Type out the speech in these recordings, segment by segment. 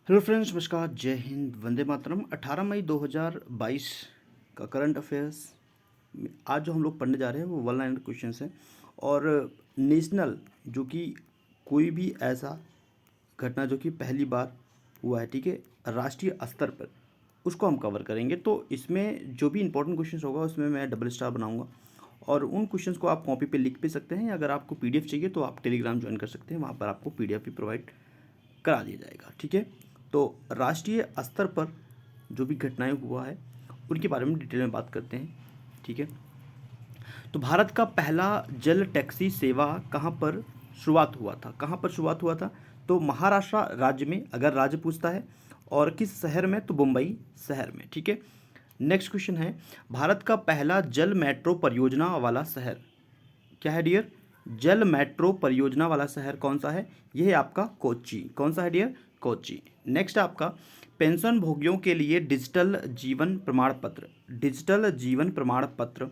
Hello friends, नमस्कार, जय हिंद, वंदे मातरम। 18 मई 2022 का करंट अफेयर्स आज जो हम लोग पढ़ने जा रहे हैं वो 1 लाइन क्वेश्चन है। और नेशनल जो कि कोई भी ऐसा घटना जो कि पहली बार हुआ है, ठीक है, राष्ट्रीय स्तर पर, उसको हम कवर करेंगे। तो इसमें जो भी इंपॉर्टेंट क्वेश्चन होगा उसमें मैं डबल स्टार बनाऊंगा और उन क्वेश्चंस को आप कॉपी पे लिख भी सकते हैं। अगर आपको पीडीएफ चाहिए तो आप टेलीग्राम ज्वाइन कर सकते हैं, वहाँ पर आपको पीडीएफ भी प्रोवाइड करा दिया जाएगा, ठीक है। तो राष्ट्रीय स्तर पर जो भी घटनाएं हुआ है उनके बारे में डिटेल में बात करते हैं, ठीक है। तो भारत का पहला जल टैक्सी सेवा कहाँ पर शुरुआत हुआ था? कहाँ पर शुरुआत हुआ था? तो महाराष्ट्र राज्य में, अगर राज्य पूछता है, और किस शहर में? तो मुंबई शहर में, ठीक है। नेक्स्ट क्वेश्चन है, भारत का पहला जल मेट्रो परियोजना वाला शहर क्या है डियर? जल मेट्रो परियोजना वाला शहर कौन सा है? यह है आपका कोच्चि। कौन सा है डियर? कोच्चि। नेक्स्ट आपका पेंशन भोगियों के लिए डिजिटल जीवन प्रमाण पत्र, डिजिटल जीवन प्रमाण पत्र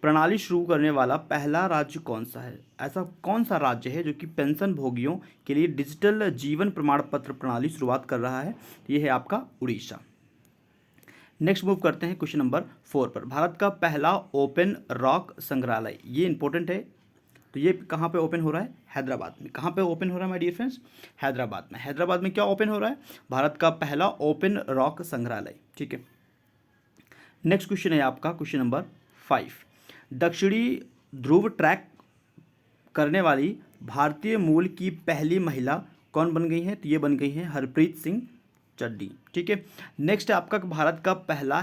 प्रणाली शुरू करने वाला पहला राज्य कौन सा है? ऐसा कौन सा राज्य है जो कि पेंशन भोगियों के लिए डिजिटल जीवन प्रमाण पत्र प्रणाली शुरुआत कर रहा है? यह है आपका उड़ीसा। नेक्स्ट मूव करते हैं क्वेश्चन नंबर 4 पर। भारत का पहला ओपन रॉक संग्रहालय, ये इंपॉर्टेंट है। तो ये कहाँ पे ओपन हो रहा है? हैदराबाद में। कहाँ पे ओपन हो रहा है माय डियर फ्रेंड्स? हैदराबाद में। हैदराबाद में क्या ओपन हो रहा है? भारत का पहला ओपन रॉक संग्रहालय, ठीक है। नेक्स्ट क्वेश्चन है आपका क्वेश्चन नंबर 5। दक्षिणी ध्रुव ट्रैक करने वाली भारतीय मूल की पहली महिला कौन बन गई है? तो ये बन गई है हरप्रीत सिंह चड्डी, ठीक है। नेक्स्ट आपका भारत का पहला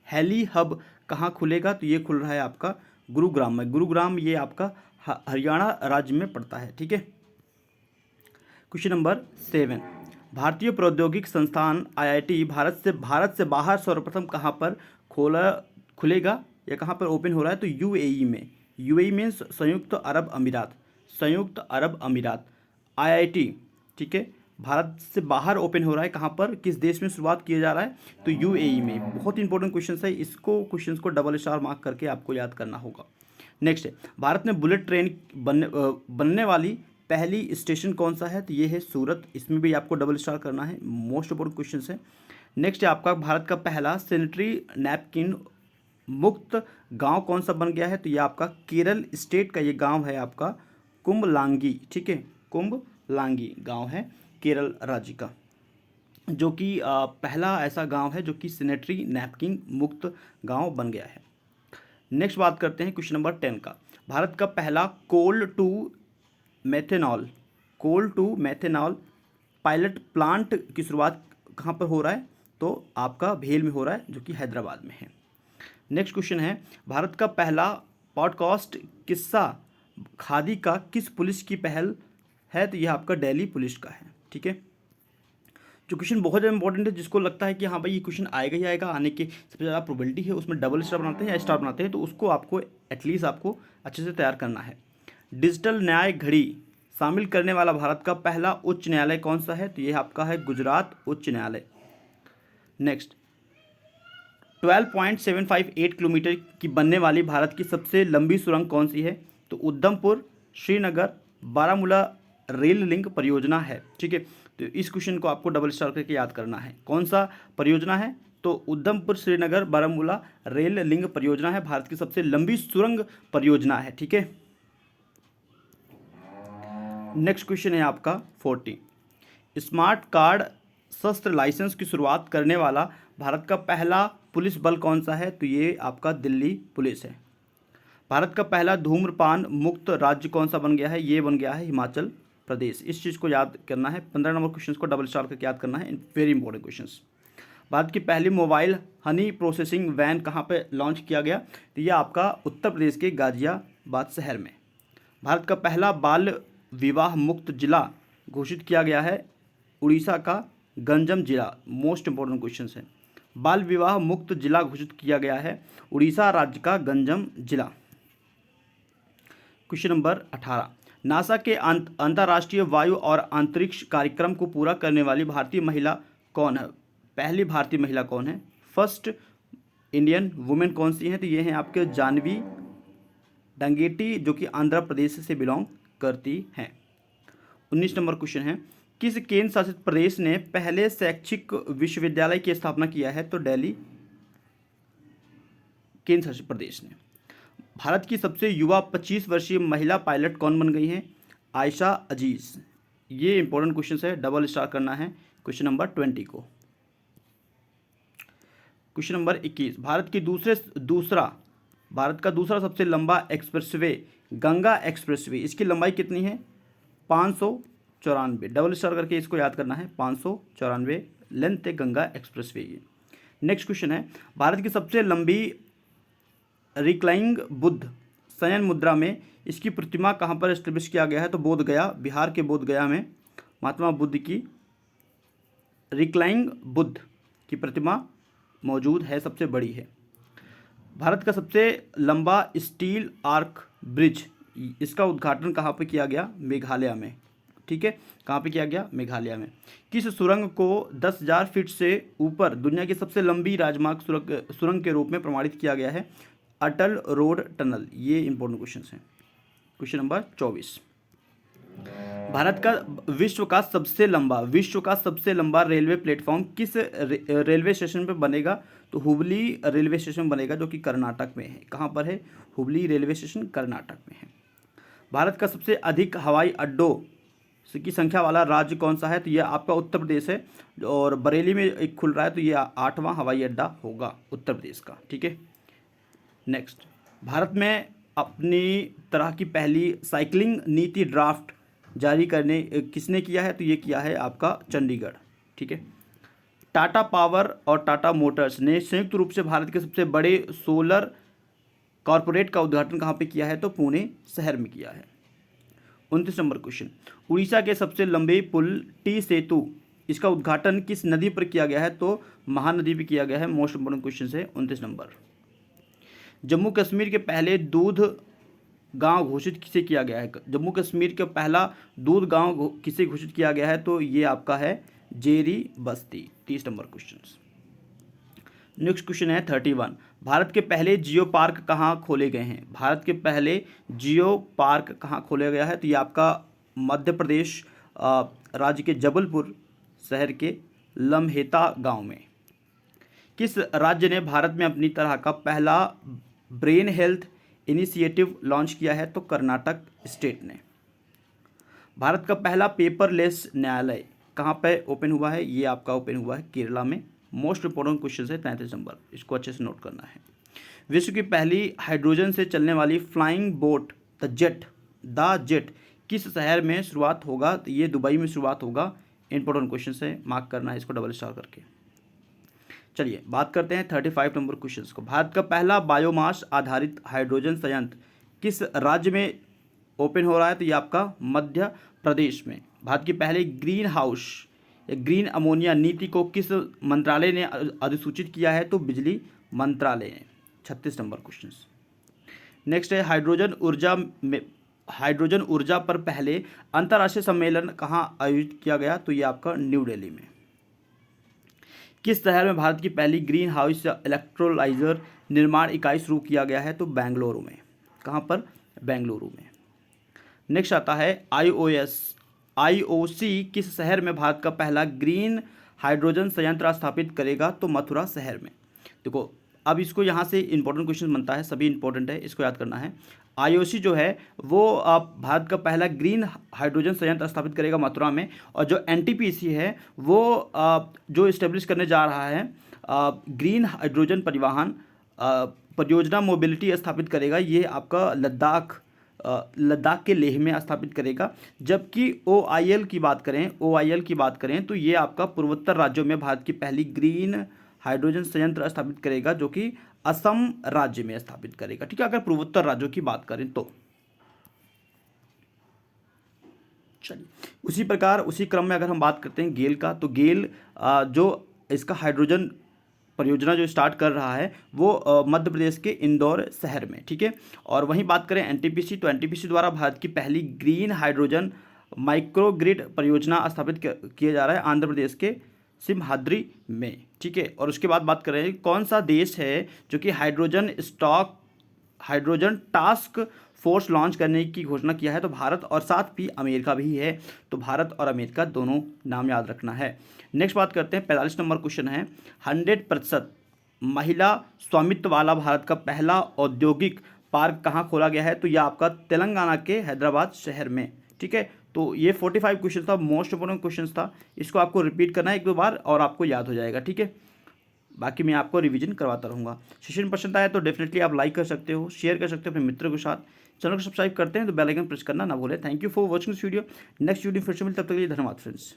हेली हब कहाँ खुलेगा? तो ये खुल रहा है आपका गुरुग्राम में। गुरुग्राम ये आपका हरियाणा राज्य में पड़ता है, ठीक है। Question number 7। भारतीय प्रौद्योगिक संस्थान आईआईटी भारत से बाहर सर्वप्रथम कहाँ पर खुलेगा या कहाँ पर ओपन हो रहा है? तो यूएई में। यूएई में संयुक्त अरब अमीरात, संयुक्त अरब अमीरात। आईआईटी, ठीक है, भारत से बाहर ओपन हो रहा है। कहाँ पर, किस देश में शुरुआत किया जा रहा है? तो यूएई में। बहुत इंपॉर्टेंट क्वेश्चन है, इसको क्वेश्चन को डबल स्टार मार्क करके आपको याद करना होगा। नेक्स्ट है, भारत में बुलेट ट्रेन बनने वाली पहली स्टेशन कौन सा है? तो ये है सूरत। इसमें भी आपको डबल स्टार करना है, मोस्ट इंपोर्टेंट क्वेश्चन है। नेक्स्ट है आपका भारत का पहला सैनिटरी नैपकिन मुक्त गांव कौन सा बन गया है? तो ये आपका केरल स्टेट का ये गांव है आपका कुंभलांगी, ठीक है। कुंभलांगी गांव है केरल राज्य का, जो कि पहला ऐसा गांव है जो कि सैनिटरी नैपकिन मुक्त गांव बन गया है। नेक्स्ट बात करते हैं क्वेश्चन नंबर 10 का। भारत का पहला कोल टू मैथेनॉल पायलट प्लांट की शुरुआत कहाँ पर हो रहा है? तो आपका भेल में हो रहा है, जो कि हैदराबाद में है। नेक्स्ट क्वेश्चन है, भारत का पहला पॉडकास्ट किस्सा खादी का किस पुलिस की पहल है? तो यह आपका दिल्ली पुलिस का है, ठीक है। जो क्वेश्चन बहुत ज़्यादा इंपॉर्टेंट है, जिसको लगता है कि हाँ भाई ये क्वेश्चन आएगा ही आएगा, आने की सबसे ज़्यादा प्रोबेबिलिटी है, उसमें डबल स्टार बनाते हैं या स्टार बनाते हैं, तो उसको आपको एटलीस्ट आपको अच्छे से तैयार करना है। डिजिटल न्याय घड़ी शामिल करने वाला भारत का पहला उच्च न्यायालय कौन सा है? तो ये आपका है गुजरात उच्च न्यायालय। नेक्स्ट, 12.758 किलोमीटर की बनने वाली भारत की सबसे लंबी सुरंग कौन सी है? तो उधमपुर श्रीनगर बारामूला रेल लिंक परियोजना है, ठीक है। तो इस क्वेश्चन को आपको डबल स्टार करके याद करना है। कौन सा परियोजना है? तो उधमपुर श्रीनगर बारामूला रेल लिंक परियोजना है, भारत की सबसे लंबी सुरंग परियोजना है, ठीक है। नेक्स्ट क्वेश्चन है आपका 40। स्मार्ट कार्ड शस्त्र लाइसेंस की शुरुआत करने वाला भारत का पहला पुलिस बल कौन सा है? तो ये आपका दिल्ली पुलिस है। भारत का पहला धूम्रपान मुक्त राज्य कौन सा बन गया है? ये बन गया है हिमाचल प्रदेश। इस चीज़ को याद करना है। 15 नंबर क्वेश्चन को डबल स्टार करके याद करना है, वेरी इंपॉर्टेंट क्वेश्चन। भारत की पहली मोबाइल हनी प्रोसेसिंग वैन कहाँ पे लॉन्च किया गया? तो यह आपका उत्तर प्रदेश के गाजियाबाद शहर में। भारत का पहला बाल विवाह मुक्त जिला घोषित किया गया है उड़ीसा का गंजम जिला। मोस्ट इंपॉर्टेंट क्वेश्चन है, बाल विवाह मुक्त जिला घोषित किया गया है उड़ीसा राज्य का गंजम जिला। Question number 18। नासा के अंतर्राष्ट्रीय वायु और अंतरिक्ष कार्यक्रम को पूरा करने वाली भारतीय महिला कौन है? पहली भारतीय महिला कौन है? फर्स्ट इंडियन वुमेन कौन सी है? तो ये हैं आपके जानवी डंगेटी, जो कि आंध्र प्रदेश से बिलोंग करती हैं। 19 नंबर क्वेश्चन है, किस केंद्र शासित प्रदेश ने पहले शैक्षिक विश्वविद्यालय की स्थापना किया है? तो दिल्ली केंद्र शासित प्रदेश ने। भारत की सबसे युवा 25 वर्षीय महिला पायलट कौन बन गई हैं? आयशा अजीज। ये इंपॉर्टेंट क्वेश्चन है, डबल स्टार करना है क्वेश्चन नंबर 20 को। क्वेश्चन नंबर 21, भारत का दूसरा सबसे लंबा एक्सप्रेसवे गंगा एक्सप्रेसवे, इसकी लंबाई कितनी है? 594। डबल स्टार करके इसको याद करना है, 594 लेंथ है गंगा एक्सप्रेसवे ये। नेक्स्ट क्वेश्चन है, भारत की सबसे लंबी रिक्लाइंग बुद्ध शयन मुद्रा में इसकी प्रतिमा कहाँ पर एस्टेब्लिश किया गया है? तो बोध गया, बिहार के बोध गया में महात्मा बुद्ध की रिक्लाइंग बुद्ध की प्रतिमा मौजूद है, सबसे बड़ी है। भारत का सबसे लंबा स्टील आर्क ब्रिज, इसका उद्घाटन कहाँ पर किया गया? मेघालय में। ठीक है, कहाँ पे किया गया? मेघालय में। किस सुरंग को 10,000 फीट से ऊपर दुनिया की सबसे लंबी राजमार्ग सुरंग के रूप में प्रमाणित किया गया है? अटल रोड टनल। ये इंपॉर्टेंट क्वेश्चन है। क्वेश्चन नंबर 24, भारत का विश्व का सबसे लंबा रेलवे प्लेटफॉर्म किस रेलवे स्टेशन पे बनेगा? तो हुबली रेलवे स्टेशन बनेगा, जो कि कर्नाटक में है। कहाँ पर है? हुबली रेलवे स्टेशन कर्नाटक में है। भारत का सबसे अधिक हवाई अड्डों की संख्या वाला राज्य कौन सा है? तो यह आपका उत्तर प्रदेश है, और बरेली में एक खुल रहा है, तो ये 8वां हवाई अड्डा होगा उत्तर प्रदेश का। ठीक है, नेक्स्ट, भारत में अपनी तरह की पहली साइकिलिंग नीति ड्राफ्ट जारी करने किसने किया है? तो ये किया है आपका चंडीगढ़। ठीक है, टाटा पावर और टाटा मोटर्स ने संयुक्त रूप से भारत के सबसे बड़े सोलर कॉरपोरेट का उद्घाटन कहाँ पे किया है? तो पुणे शहर में किया है। 29 नंबर क्वेश्चन, उड़ीसा के सबसे लंबे पुल टी सेतु, इसका उद्घाटन किस नदी पर किया गया है? तो महानदी पर किया गया है। मोस्ट इंपोर्टेंट क्वेश्चन है 29 नंबर। जम्मू कश्मीर के पहले दूध गांव घोषित किसे किया गया है? जम्मू कश्मीर का पहला दूध गांव किसे घोषित किया गया है? तो ये आपका है जेरी बस्ती। 30 नंबर क्वेश्चन। नेक्स्ट क्वेश्चन है 31, भारत के पहले जियो पार्क कहाँ खोले गए हैं? भारत के पहले जियो पार्क कहाँ खोला गया है? तो ये आपका मध्य प्रदेश राज्य के जबलपुर शहर के लम्हेता गांव में। किस राज्य ने भारत में अपनी तरह का पहला ब्रेन हेल्थ इनिशिएटिव लॉन्च किया है? तो कर्नाटक स्टेट ने। भारत का पहला पेपरलेस न्यायालय कहाँ पे ओपन हुआ है? ये आपका ओपन हुआ है केरला में। मोस्ट इंपोर्टेंट क्वेश्चन है 33 नंबर, इसको अच्छे से नोट करना है। विश्व की पहली हाइड्रोजन से चलने वाली फ्लाइंग बोट द जेट किस शहर में शुरुआत होगा? तो ये दुबई में शुरुआत होगा। इंपॉर्टेंट क्वेश्चन है, मार्क करना है इसको डबल स्टार करके। चलिए बात करते हैं 35 नंबर क्वेश्चन को। भारत का पहला बायोमास आधारित हाइड्रोजन संयंत्र किस राज्य में ओपन हो रहा है? तो ये आपका मध्य प्रदेश में। भारत की पहले ग्रीन अमोनिया नीति को किस मंत्रालय ने अधिसूचित किया है? तो बिजली मंत्रालय ने। 36 नंबर क्वेश्चन। नेक्स्ट है हाइड्रोजन ऊर्जा पर पहले अंतर्राष्ट्रीय सम्मेलन कहाँ आयोजित किया गया? तो ये आपका न्यू दिल्ली में। किस शहर में भारत की पहली ग्रीन हाउस इलेक्ट्रोलाइजर निर्माण इकाई शुरू किया गया है? तो बेंगलुरु में। कहाँ पर? बेंगलुरु में। नेक्स्ट आता है IOC किस शहर में भारत का पहला ग्रीन हाइड्रोजन संयंत्र स्थापित करेगा? तो मथुरा शहर में। देखो अब इसको यहाँ से इंपॉर्टेंट क्वेश्चन बनता है, सभी इंपॉर्टेंट है, इसको याद करना है। IOC जो है वो भारत का पहला ग्रीन हाइड्रोजन संयंत्र स्थापित करेगा मथुरा में, और जो NTPC है वो जो इस्टेब्लिश करने जा रहा है ग्रीन हाइड्रोजन परिवहन परियोजना मोबिलिटी स्थापित करेगा, ये आपका लद्दाख के लेह में स्थापित करेगा। जबकि OIL की बात करें तो ये आपका पूर्वोत्तर राज्यों में भारत की पहली ग्रीन हाइड्रोजन संयंत्र स्थापित करेगा, जो कि असम राज्य में स्थापित करेगा। ठीक है, अगर पूर्वोत्तर राज्यों की बात करें तो। चलिए उसी प्रकार उसी क्रम में अगर हम बात करते हैं गेल का, तो गेल जो इसका हाइड्रोजन परियोजना जो स्टार्ट कर रहा है वो मध्य प्रदेश के इंदौर शहर में। ठीक है, और वहीं बात करें NTPC, तो NTPC द्वारा भारत की पहली ग्रीन हाइड्रोजन माइक्रोग्रिड परियोजना स्थापित किया जा रहा है आंध्र प्रदेश के सिमहाद्री में। ठीक है, और उसके बाद बात करें कौन सा देश है जो कि हाइड्रोजन टास्क फोर्स लॉन्च करने की घोषणा किया है? तो भारत और साथ भी अमेरिका भी है, तो भारत और अमेरिका दोनों नाम याद रखना है। नेक्स्ट बात करते हैं, 45 नंबर क्वेश्चन है, 100% महिला स्वामित्व वाला भारत का पहला औद्योगिक पार्क कहाँ खोला गया है? तो यह आपका तेलंगाना के हैदराबाद शहर में। ठीक है, तो ये 45 क्वेश्चन था, मोस्ट इंपोर्टेंट क्वेश्चन था। इसको आपको रिपीट करना है एक दो बार और आपको याद हो जाएगा। ठीक है, बाकी मैं आपको रिवीजन करवाता रहूँगा। सेशन पसंद आया तो डेफिनेटली आप लाइक कर सकते हो, शेयर कर सकते हो अपने मित्रों के साथ। चैनल को सब्सक्राइब करते हैं तो बेल आइकन प्रेस करना ना भूलें। Thank you for watching this video. Next video फिर से मिलते, तब तक के लिए धन्यवाद फ्रेंड्स।